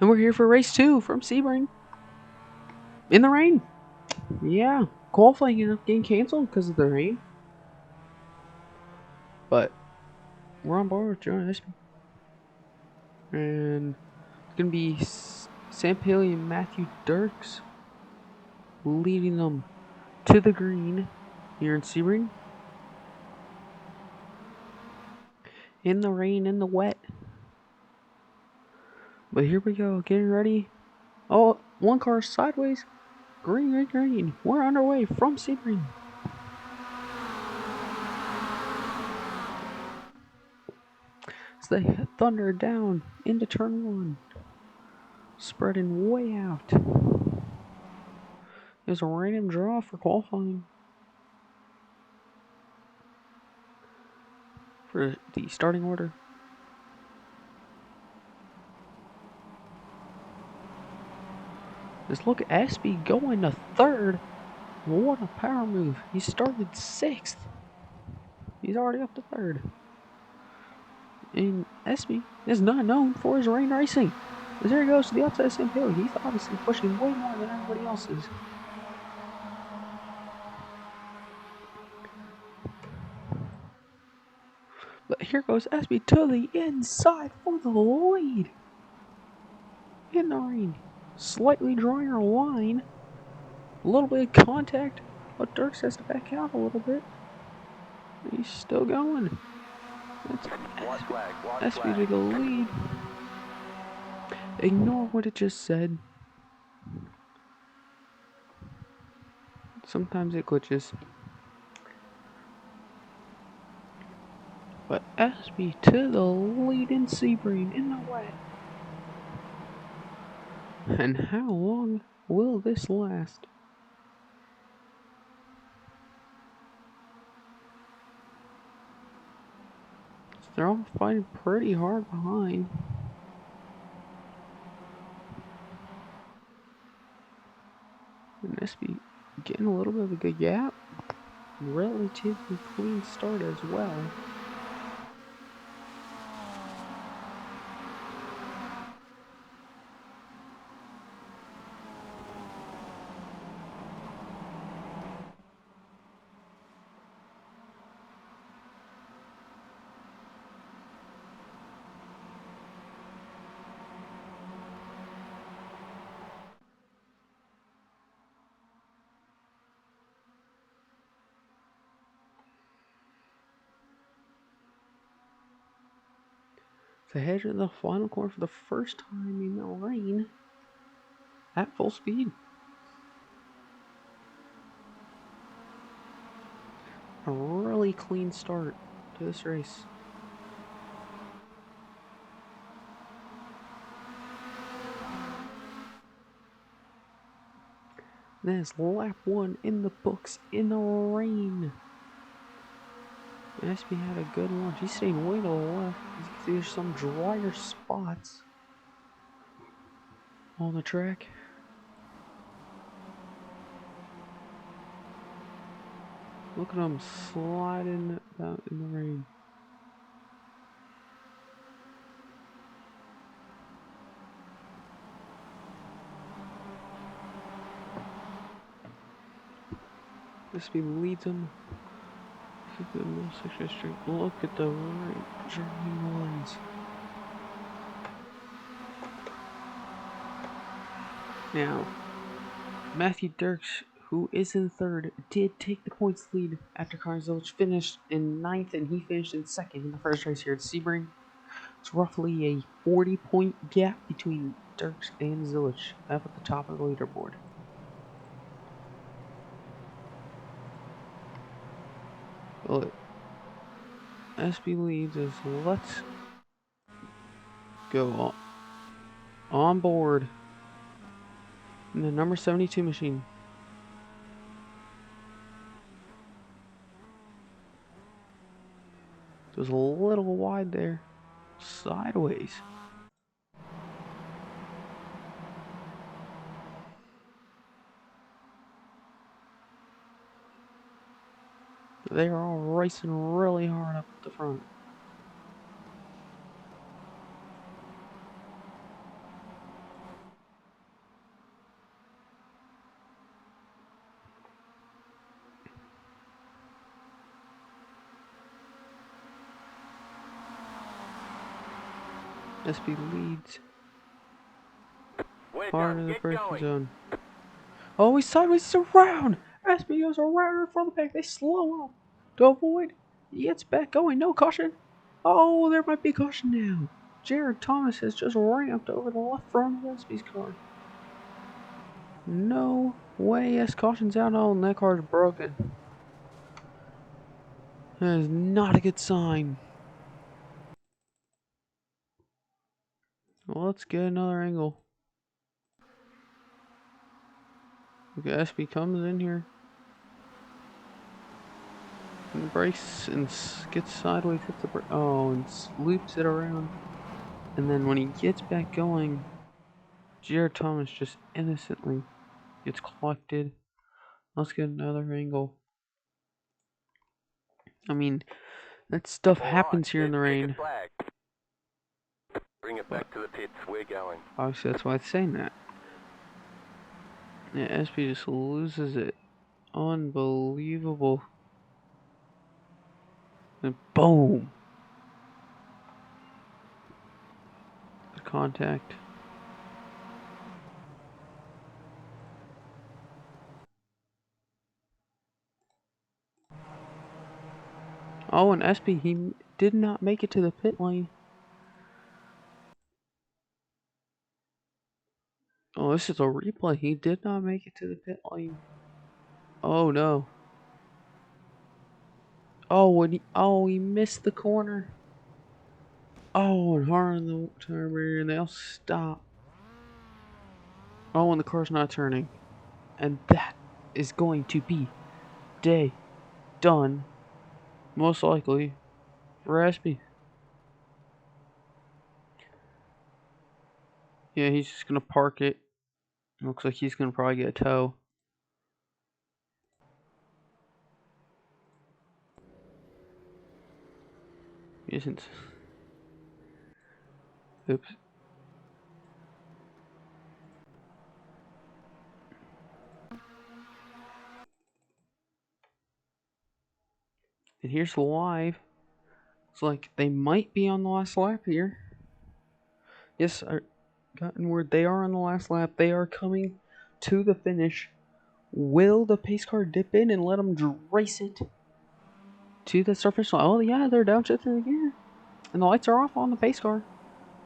And we're here for race 2 from Sebring. In the rain. Yeah, qualifying ended up getting canceled because of the rain. But we're on board with Joe Espy. And it's going to be Sam Paley and Matthew Dirks leading them to the green here in Sebring. In the rain, in the wet. But here we go, getting ready. Oh, one car sideways. Green, green, green. We're underway from Sebring. As they thunder down into turn 1. Spreading way out. There's a random draw for qualifying. For the starting order. Just look at Espy going to 3rd. What a power move. He started 6th. He's already up to 3rd. And Espy is not known for his rain racing. As there he goes to the outside of Sam Paley. He's obviously pushing way more than everybody else is. But here goes Espy to the inside for the lead. In the rain. Slightly drier line. A little bit of contact. But Dirks has to back out a little bit. He's still going. That's Espy to the lead. Ignore what it just said. Sometimes it glitches. But Espy to the lead in Sebring in the wet. And how long will this last? They're all fighting pretty hard behind. And Espy getting a little bit of a good gap. Relatively clean start as well. To head to the final corner for the first time in the rain at full speed. A really clean start to this race. That is lap 1 in the books in the rain. Espy had a good launch. He's staying way to the left. You can see there's some drier spots on the track. Look at him sliding out in the rain. Espy leads him. Look at the middle section straight. Look at the right driving lines. Now, Matthew Dirks, who is in 3rd, did take the points lead after Zilich finished in 9th and he finished in 2nd in the first race here at Sebring. It's roughly a 40-point gap between Dirks and Zilich up at the top of the leaderboard. But Espy leads as let's go on board in the number 72 machine. It was a little wide there. Sideways. They are all racing really hard up at the front. SB leads. We're Far done. into the Get braking going. zone. Oh, he's sideways around. SB goes around in front of the pack. They slow up to avoid. He gets back going. No caution. Oh, there might be caution now. Jared Thomas has just ramped over the left front of SB's car. No way. Yes, caution's out. Oh, and that car's broken. That is not a good sign. Well, let's get another angle. Okay, SB comes in here and brakes and gets sideways, hits the brake. Oh, and loops it around. And then when he gets back going, Jared Thomas just innocently gets collected. Let's get another angle. I mean, that stuff All right, happens here in there's the a checkered rain. flag. Bring it But back to the pits. We're going. obviously, that's why it's saying that. Yeah, SB just loses it. Unbelievable. And boom! The contact. Oh, and SB, he did not make it to the pit lane. Oh, this is a replay. He did not make it to the pit lane. Oh no. He missed the corner. Oh, and hard on the turn and they'll stop. Oh, and the car's not turning. And that is going to be day done, most likely, for SB. Yeah, he's just gonna park it. Looks like he's gonna probably get a tow. He isn't. Oops. And here's the live. It's like they might be on the last lap here. Yes, I gotten word they are on the last lap. They are coming to the finish. Will the pace car dip in and let them race it to the surface line? Oh yeah, they're downshifting again, and the lights are off on the pace car.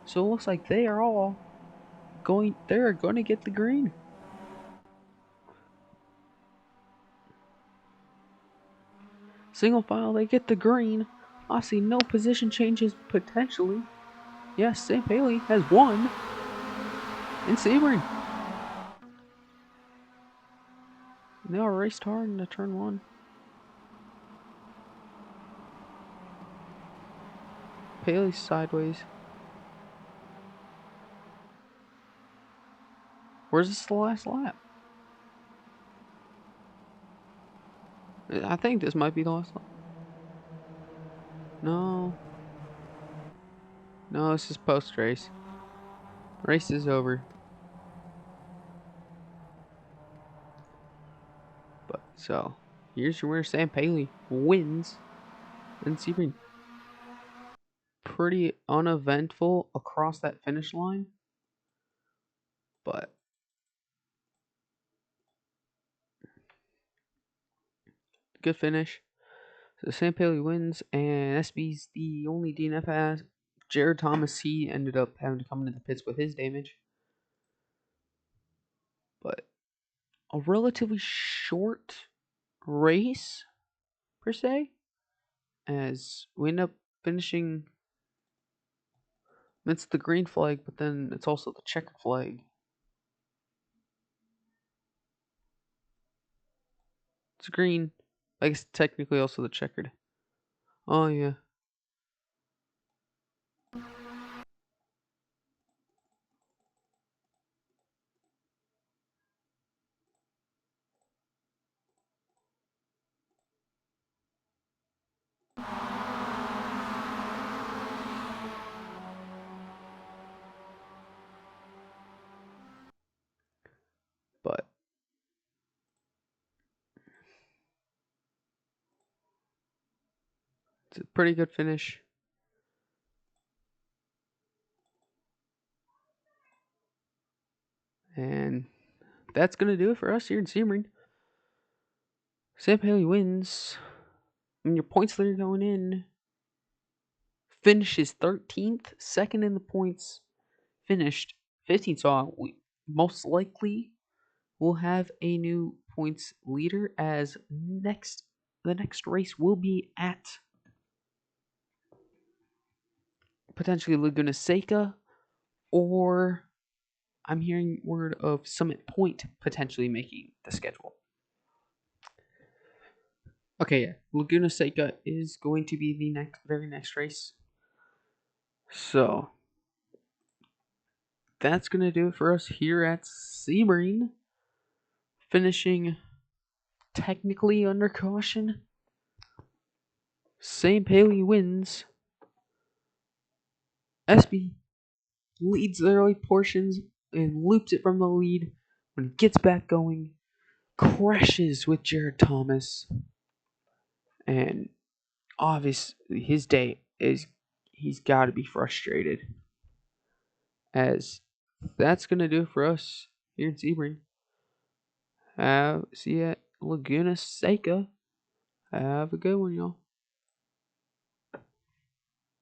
So it looks like they are all going. They're going to get the green. Single file, they get the green. I see no position changes potentially. Yes, Sam Paley has won in Sebring. They all raced hard into turn one. Paley's sideways. Where's this the last lap? I think this might be the last lap. No. No, this is post race. Race is over. But so here's your winner. Sam Paley wins in Sebring. Pretty uneventful across that finish line. But good finish. So Sam Paley wins, and SB's the only DNF has. Jared Thomas, he ended up having to come into the pits with his damage. But a relatively short race, per se, as we end up finishing. It's the green flag, but then it's also the checkered flag. It's green. I guess technically also the checkered. Oh, yeah. But it's a pretty good finish. And that's going to do it for us here in Sebring. Sam Haley wins. I mean, your points leader going in finishes 13th, second in the points, finished 15th. So we most likely will have a new points leader as the next race will be at potentially Laguna Seca, or I'm hearing word of Summit Point potentially making the schedule. Okay, yeah, Laguna Seca is going to be the very next race. So that's gonna do it for us here at Sebring. Finishing technically under caution. St. Paley wins. SB leads the early portions and loops it from the lead. When it gets back going, crashes with Jared Thomas. And obviously his day is he's got to be frustrated. As that's going to do it for us here in Sebring. See you at Laguna Seca. Have a good one, y'all.